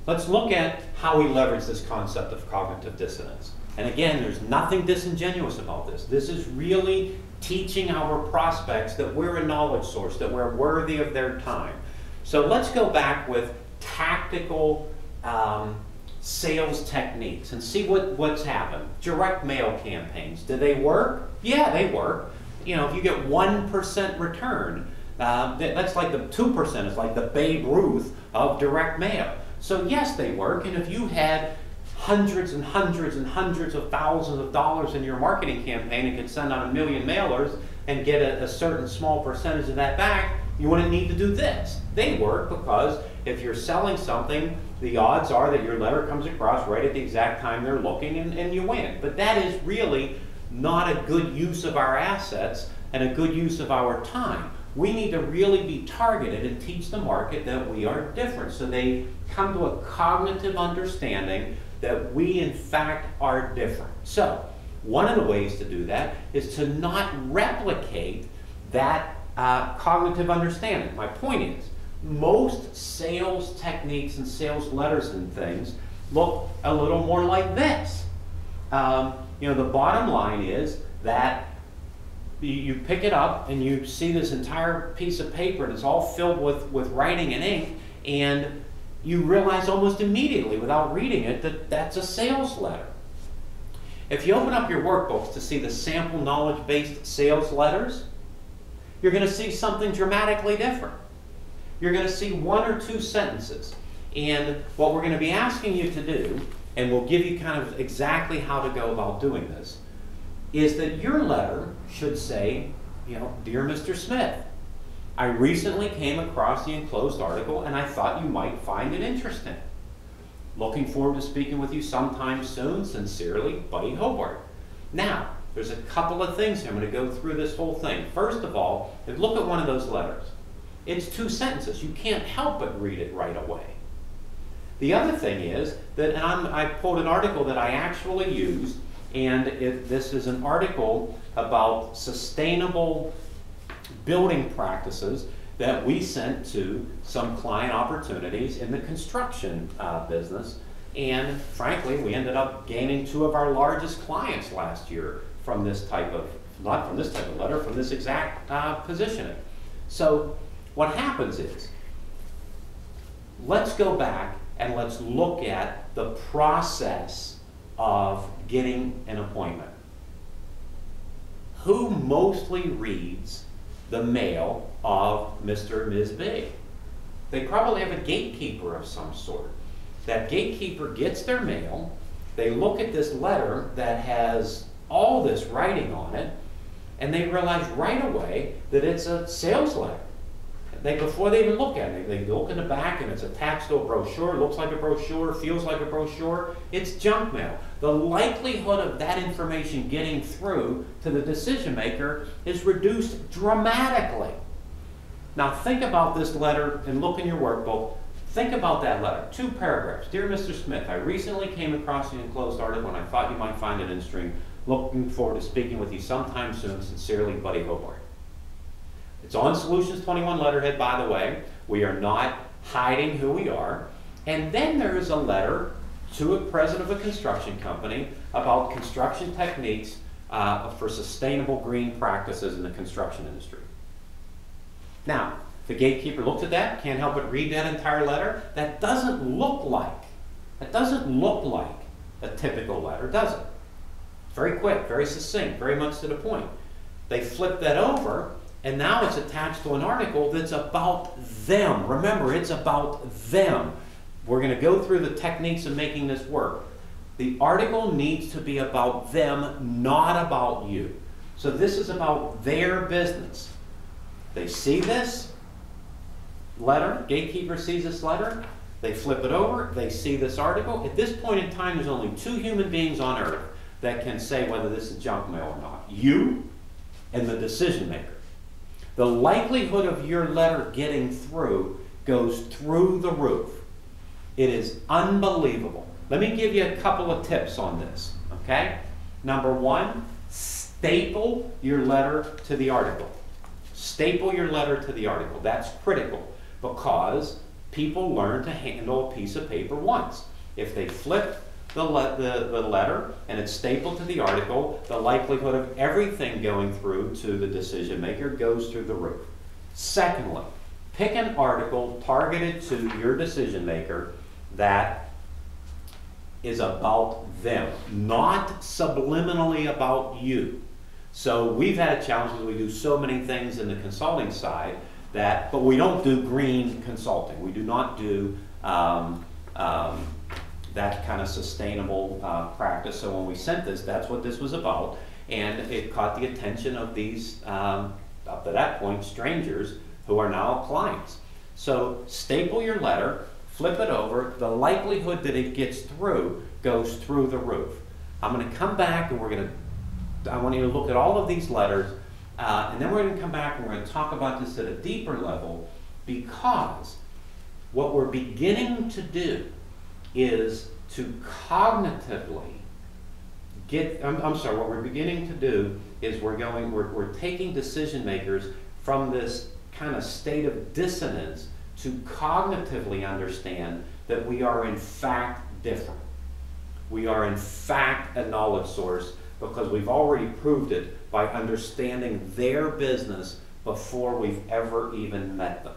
let's look at how we leverage this concept of cognitive dissonance. And again, there's nothing disingenuous about this. This is really teaching our prospects that we're a knowledge source, that we're worthy of their time. So let's go back with tactical sales techniques and see what's happened. Direct mail campaigns, do they work? Yeah, they work. You know, if you get 1% return, that's like the 2% is like the Babe Ruth of direct mail. So yes, they work. And if you had hundreds and hundreds and hundreds of thousands of dollars in your marketing campaign and could send out 1 million mailers and get a certain small percentage of that back, you wouldn't need to do this. They work because if you're selling something, the odds are that your letter comes across right at the exact time they're looking and you win. But that is really not a good use of our assets and a good use of our time. We need to really be targeted and teach the market that we are different, so they come to a cognitive understanding that we in fact are different. So one of the ways to do that is to not replicate that cognitive understanding. My point is, most sales techniques and sales letters and things look a little more like this. You know, the bottom line is that you pick it up and you see this entire piece of paper and it's all filled with writing and ink, and you realize almost immediately without reading it that that's a sales letter. If you open up your workbooks to see the sample knowledge-based sales letters, you're going to see something dramatically different. You're going to see 1 or 2 sentences. And what we're going to be asking you to do, and we'll give you kind of exactly how to go about doing this, is that your letter should say, you know, Dear Mr. Smith, I recently came across the enclosed article and I thought you might find it interesting. Looking forward to speaking with you sometime soon. Sincerely, Buddy Hobart. Now, there's a couple of things here. I'm going to go through this whole thing. First of all, look at one of those letters. It's 2 sentences. You can't help but read it right away. The other thing is that, and I pulled an article that I actually used, and this is an article about sustainable building practices that we sent to some client opportunities in the construction business. And frankly, we ended up gaining 2 of our largest clients last year from this type of, not from this type of letter, from this exact positioning. So what happens is, let's go back and let's look at the process of getting an appointment. Who mostly reads the mail of Mr. and Ms. B? They probably have a gatekeeper of some sort. That gatekeeper gets their mail, they look at this letter that has all this writing on it, and they realize right away that it's a sales letter. Before they even look at it, they look in the back and it's attached to a brochure, looks like a brochure, feels like a brochure, it's junk mail. The likelihood of that information getting through to the decision maker is reduced dramatically. Now think about this letter and look in your workbook. Think about that letter. 2 paragraphs. Dear Mr. Smith, I recently came across the enclosed article and I thought you might find it interesting. Looking forward to speaking with you sometime soon. Sincerely, Buddy Hobart. It's on Solutions 21 letterhead, by the way. We are not hiding who we are. And then there is a letter to a president of a construction company about construction techniques for sustainable green practices in the construction industry. Now, the gatekeeper looks at that, can't help but read that entire letter. That doesn't look like a typical letter, does it? Very quick, very succinct, very much to the point. They flip that over, and now it's attached to an article that's about them. Remember, it's about them. We're going to go through the techniques of making this work. The article needs to be about them, not about you. So this is about their business. They see this letter, gatekeeper sees this letter, they flip it over, they see this article. At this point in time, there's only 2 human beings on earth that can say whether this is junk mail or not. You and the decision maker. The likelihood of your letter getting through goes through the roof. It is unbelievable. Let me give you a couple of tips on this, okay? Number 1, staple your letter to the article. Staple your letter to the article. That's critical because people learn to handle a piece of paper once. If they flip the letter and it's stapled to the article, the likelihood of everything going through to the decision maker goes through the roof. Secondly, pick an article targeted to your decision maker that is about them, not subliminally about you. So we've had a challenge because we do so many things in the consulting side but we don't do green consulting. We do not do that kind of sustainable practice. So when we sent this, that's what this was about. And it caught the attention of these, up to that point, strangers who are now clients. So staple your letter, flip it over. The likelihood that it gets through goes through the roof. I'm going to come back and I want you to look at all of these letters, and then we're going to come back and we're going to talk about this at a deeper level, because what we're beginning to do is to cognitively what we're beginning to do is we're taking decision makers from this kind of state of dissonance to cognitively understand that we are in fact different. We are in fact a knowledge source because we've already proved it by understanding their business before we've ever even met them.